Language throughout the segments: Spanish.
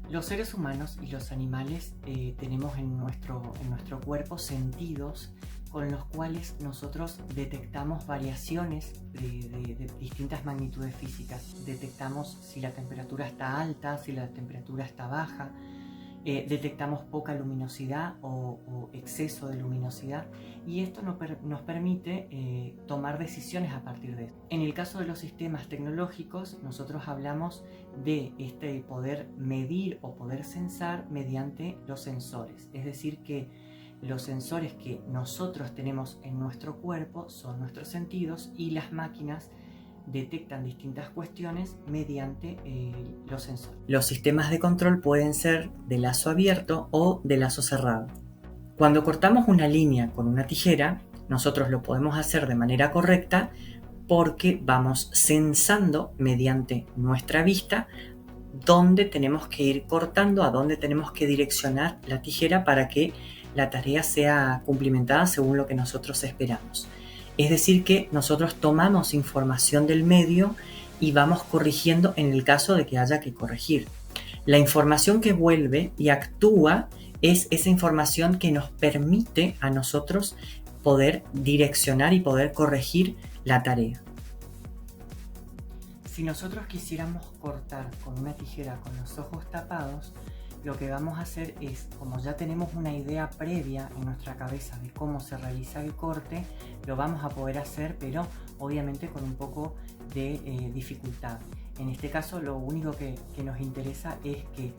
Los seres humanos y los animales tenemos en nuestro cuerpo sentidos con los cuales nosotros detectamos variaciones de distintas magnitudes físicas. Detectamos si la temperatura está alta, si la temperatura está baja, detectamos poca luminosidad o exceso de luminosidad, y esto nos permite tomar decisiones a partir de eso. En el caso de los sistemas tecnológicos, nosotros hablamos de este poder medir o poder sensar mediante los sensores, es decir que los sensores que nosotros tenemos en nuestro cuerpo son nuestros sentidos, y las máquinas detectan distintas cuestiones mediante los sensores. Los sistemas de control pueden ser de lazo abierto o de lazo cerrado. Cuando cortamos una línea con una tijera, nosotros lo podemos hacer de manera correcta porque vamos sensando mediante nuestra vista dónde tenemos que ir cortando, a dónde tenemos que direccionar la tijera para que la tarea sea cumplimentada según lo que nosotros esperamos. Es decir que nosotros tomamos información del medio y vamos corrigiendo en el caso de que haya que corregir. La información que vuelve y actúa es esa información que nos permite a nosotros poder direccionar y poder corregir la tarea. Si nosotros quisiéramos cortar con una tijera con los ojos tapados, lo que vamos a hacer es, como ya tenemos una idea previa en nuestra cabeza de cómo se realiza el corte, lo vamos a poder hacer, pero obviamente con un poco de dificultad. En este caso, lo único que nos interesa es que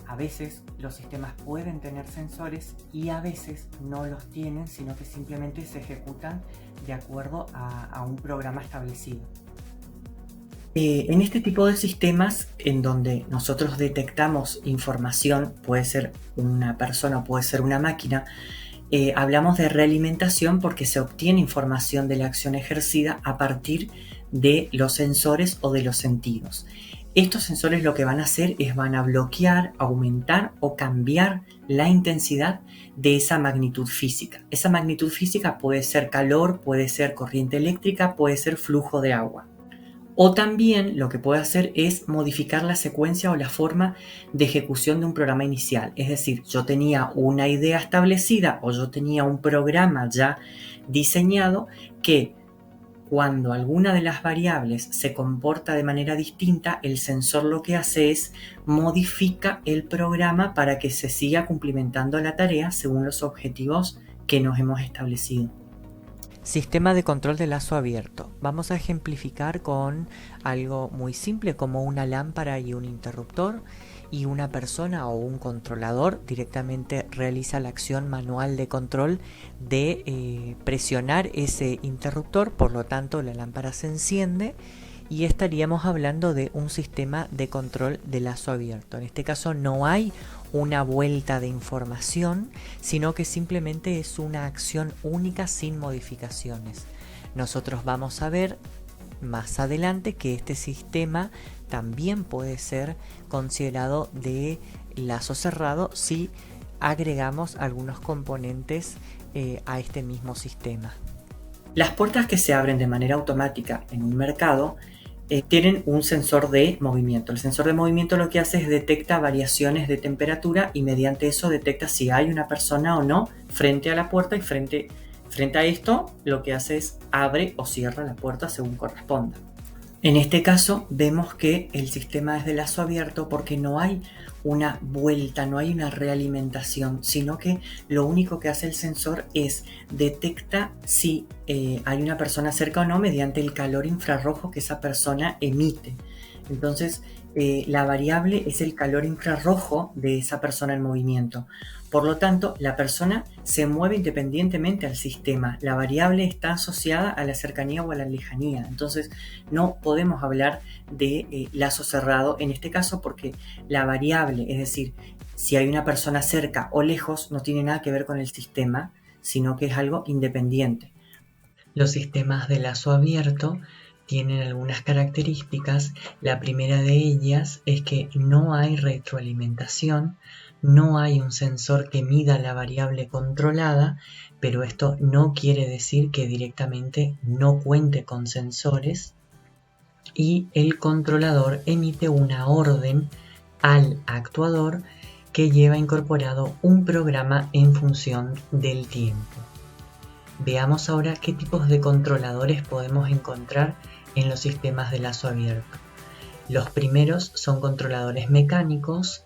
a veces los sistemas pueden tener sensores y a veces no los tienen, sino que simplemente se ejecutan de acuerdo a un programa establecido. En este tipo de sistemas en donde nosotros detectamos información, puede ser una persona o puede ser una máquina, hablamos de realimentación porque se obtiene información de la acción ejercida a partir de los sensores o de los sentidos. Estos sensores lo que van a hacer es van a bloquear, aumentar o cambiar la intensidad de esa magnitud física. Esa magnitud física puede ser calor, puede ser corriente eléctrica, puede ser flujo de agua. O también lo que puede hacer es modificar la secuencia o la forma de ejecución de un programa inicial. Es decir, yo tenía una idea establecida o yo tenía un programa ya diseñado que cuando alguna de las variables se comporta de manera distinta, el sensor lo que hace es modifica el programa para que se siga cumplimentando la tarea según los objetivos que nos hemos establecido. Sistema de control de lazo abierto. Vamos a ejemplificar con algo muy simple como una lámpara y un interruptor, y una persona o un controlador directamente realiza la acción manual de control de presionar ese interruptor, por lo tanto la lámpara se enciende y estaríamos hablando de un sistema de control de lazo abierto. En este caso no hay una vuelta de información, sino que simplemente es una acción única sin modificaciones. Nosotros vamos a ver más adelante que este sistema también puede ser considerado de lazo cerrado si agregamos algunos componentes a este mismo sistema. Las puertas que se abren de manera automática en un mercado tienen un sensor de movimiento. El sensor de movimiento lo que hace es detecta variaciones de temperatura y mediante eso detecta si hay una persona o no frente a la puerta, y frente a esto lo que hace es abre o cierra la puerta según corresponda. En este caso vemos que el sistema es de lazo abierto porque no hay una vuelta, no hay una realimentación, sino que lo único que hace el sensor es detecta si hay una persona cerca o no mediante el calor infrarrojo que esa persona emite. Entonces la variable es el calor infrarrojo de esa persona en movimiento. Por lo tanto, la persona se mueve independientemente al sistema. La variable está asociada a la cercanía o a la lejanía. Entonces, no podemos hablar de lazo cerrado en este caso porque la variable, es decir, si hay una persona cerca o lejos, no tiene nada que ver con el sistema, sino que es algo independiente. Los sistemas de lazo abierto tienen algunas características. La primera de ellas es que no hay retroalimentación, no hay un sensor que mida la variable controlada, pero esto no quiere decir que directamente no cuente con sensores, y el controlador emite una orden al actuador que lleva incorporado un programa en función del tiempo. Veamos ahora qué tipos de controladores podemos encontrar en los sistemas de lazo abierto. Los primeros son controladores mecánicos.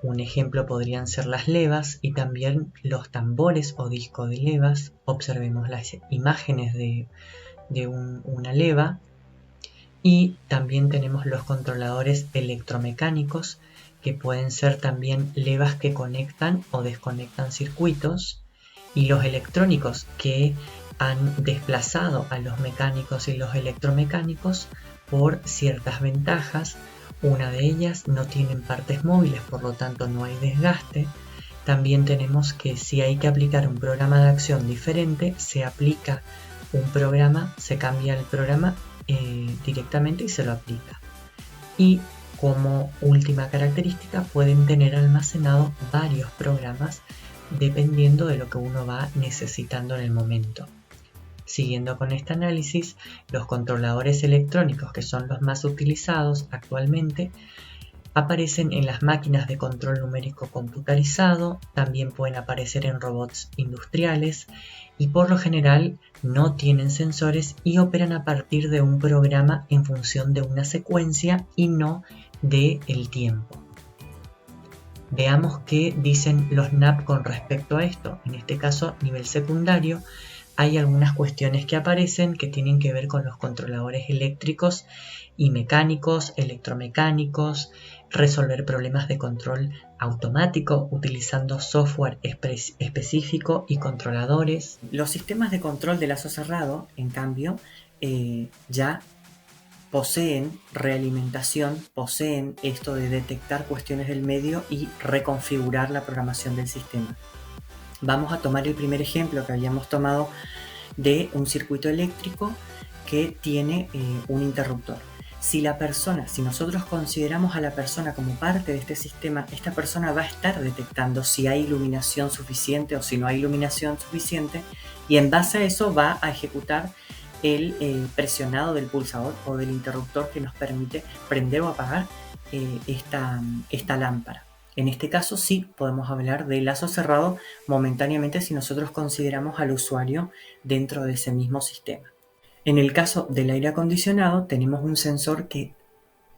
Un ejemplo podrían ser las levas y también los tambores o disco de levas. Observemos las imágenes de una leva. Y también tenemos los controladores electromecánicos, que pueden ser también levas que conectan o desconectan circuitos, y los electrónicos, que han desplazado a los mecánicos y los electromecánicos por ciertas ventajas. Una de ellas, no tienen partes móviles, por lo tanto no hay desgaste. También tenemos que si hay que aplicar un programa de acción diferente, se aplica un programa, se cambia el programa directamente y se lo aplica. Y como última característica, pueden tener almacenados varios programas dependiendo de lo que uno va necesitando en el momento. Siguiendo con este análisis, los controladores electrónicos, que son los más utilizados actualmente, aparecen en las máquinas de control numérico computarizado, también pueden aparecer en robots industriales y por lo general no tienen sensores y operan a partir de un programa en función de una secuencia y no del tiempo. Veamos qué dicen los NAP con respecto a esto. En este caso, a nivel secundario, hay algunas cuestiones que aparecen que tienen que ver con los controladores eléctricos y mecánicos, electromecánicos, resolver problemas de control automático utilizando software específico y controladores. Los sistemas de control de lazo cerrado, en cambio, ya poseen realimentación, poseen esto de detectar cuestiones del medio y reconfigurar la programación del sistema. Vamos a tomar el primer ejemplo que habíamos tomado de un circuito eléctrico que tiene un interruptor. Si nosotros consideramos a la persona como parte de este sistema, esta persona va a estar detectando si hay iluminación suficiente o si no hay iluminación suficiente, y en base a eso va a ejecutar el presionado del pulsador o del interruptor que nos permite prender o apagar esta lámpara. En este caso sí podemos hablar de lazo cerrado momentáneamente si nosotros consideramos al usuario dentro de ese mismo sistema. En el caso del aire acondicionado tenemos un sensor que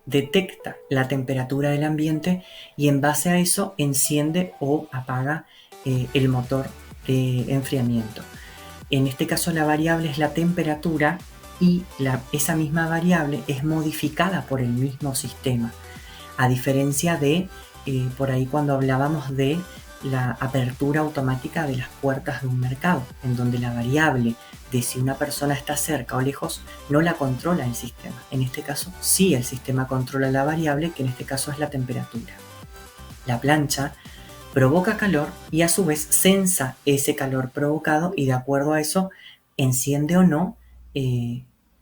detecta la temperatura del ambiente y en base a eso enciende o apaga el motor de enfriamiento. En este caso la variable es la temperatura y esa misma variable es modificada por el mismo sistema, a diferencia de por ahí cuando hablábamos de la apertura automática de las puertas de un mercado, en donde la variable de si una persona está cerca o lejos no la controla el sistema. En este caso sí el sistema controla la variable, que en este caso es la temperatura. La plancha provoca calor y a su vez sensa ese calor provocado y de acuerdo a eso enciende o no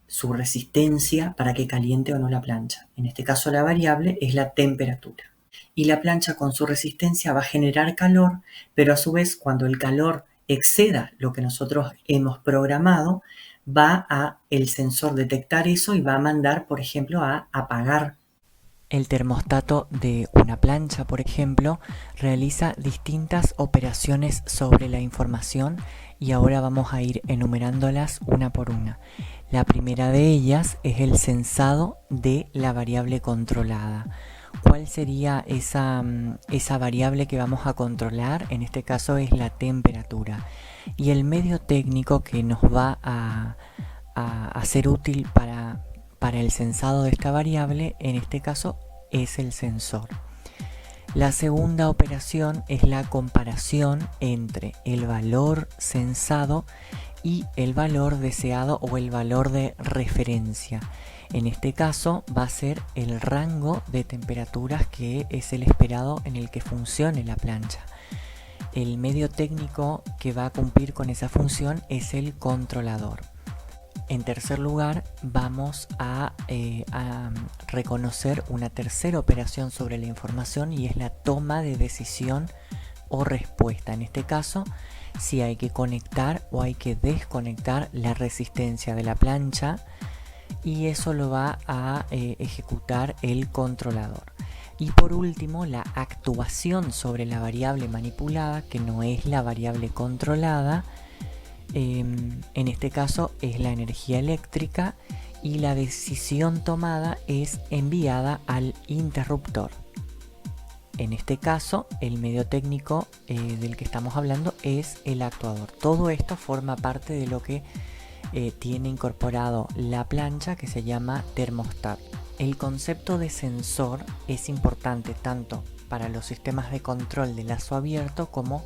su resistencia para que caliente o no la plancha. En este caso la variable es la temperatura. Y la plancha con su resistencia va a generar calor, pero a su vez cuando el calor exceda lo que nosotros hemos programado, va a el sensor detectar eso y va a mandar, por ejemplo, a apagar. El termostato de una plancha, por ejemplo, realiza distintas operaciones sobre la información y ahora vamos a ir enumerándolas una por una. La primera de ellas es el sensado de la variable controlada. ¿Cuál sería esa variable que vamos a controlar? En este caso es la temperatura. Y el medio técnico que nos va a ser útil para el sensado de esta variable, en este caso, es el sensor. La segunda operación es la comparación entre el valor sensado y el valor deseado o el valor de referencia. En este caso va a ser el rango de temperaturas que es el esperado en el que funcione la plancha. El medio técnico que va a cumplir con esa función es el controlador. En tercer lugar, vamos a reconocer una tercera operación sobre la información y es la toma de decisión o respuesta. En este caso, si hay que conectar o hay que desconectar la resistencia de la plancha, y eso lo va a ejecutar el controlador. Y por último, la actuación sobre la variable manipulada, que no es la variable controlada. En este caso es la energía eléctrica y la decisión tomada es enviada al interruptor. En este caso, el medio técnico del que estamos hablando es el actuador. Todo esto forma parte de lo que tiene incorporado la plancha, que se llama termostat. El concepto de sensor es importante tanto para los sistemas de control de lazo abierto como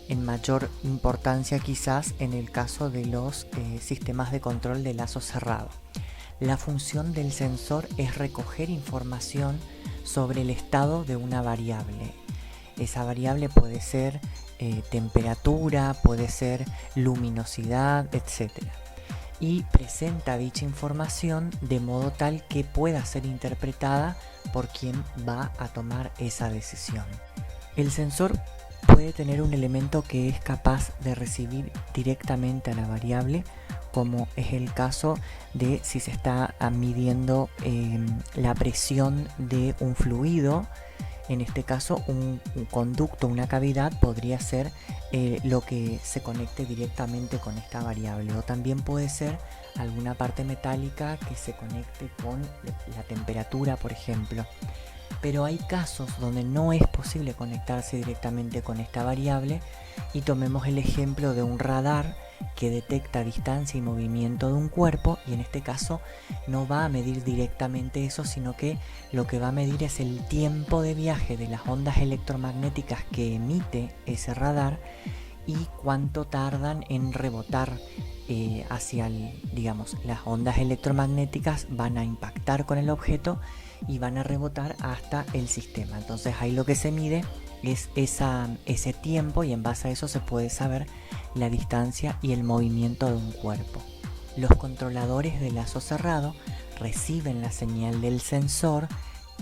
en mayor importancia quizás en el caso de los sistemas de control de lazo cerrado. La función del sensor es recoger información sobre el estado de una variable. Esa variable puede ser temperatura, puede ser luminosidad, etc. Y presenta dicha información de modo tal que pueda ser interpretada por quien va a tomar esa decisión. El sensor puede tener un elemento que es capaz de recibir directamente a la variable, como es el caso de si se está midiendo la presión de un fluido. En este caso un conducto, una cavidad podría ser lo que se conecte directamente con esta variable, o también puede ser alguna parte metálica que se conecte con la temperatura, por ejemplo. Pero hay casos donde no es posible conectarse directamente con esta variable, y tomemos el ejemplo de un radar que detecta distancia y movimiento de un cuerpo, y en este caso no va a medir directamente eso, sino que lo que va a medir es el tiempo de viaje de las ondas electromagnéticas que emite ese radar y cuánto tardan en rebotar hacia las ondas electromagnéticas van a impactar con el objeto y van a rebotar hasta el sistema. Entonces ahí lo que se mide es ese tiempo, y en base a eso se puede saber la distancia y el movimiento de un cuerpo. Los controladores de lazo cerrado reciben la señal del sensor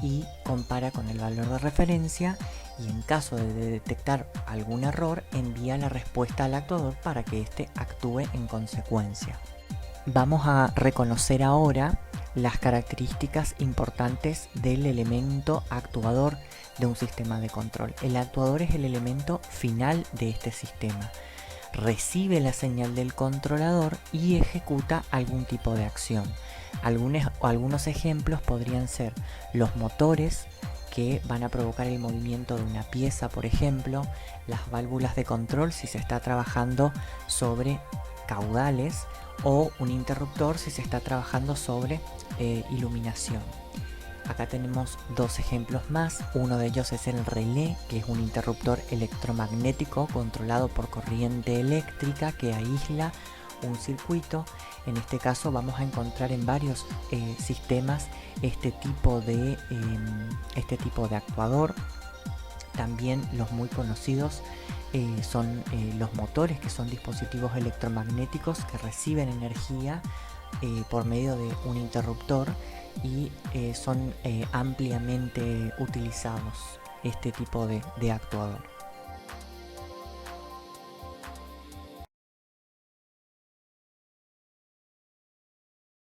y compara con el valor de referencia, y en caso de detectar algún error envía la respuesta al actuador para que éste actúe en consecuencia. Vamos a reconocer ahora las características importantes del elemento actuador de un sistema de control. El actuador es el elemento final de este sistema. Recibe la señal del controlador y ejecuta algún tipo de acción. Algunos ejemplos podrían ser los motores, que van a provocar el movimiento de una pieza, por ejemplo, las válvulas de control si se está trabajando sobre caudales, o un interruptor si se está trabajando sobre iluminación. Acá tenemos dos ejemplos más. Uno de ellos es el relé, que es un interruptor electromagnético controlado por corriente eléctrica que aísla un circuito. En este caso vamos a encontrar en varios sistemas este tipo de actuador. También los muy conocidos son los motores, que son dispositivos electromagnéticos que reciben energía por medio de un interruptor, y son ampliamente utilizados este tipo de actuador.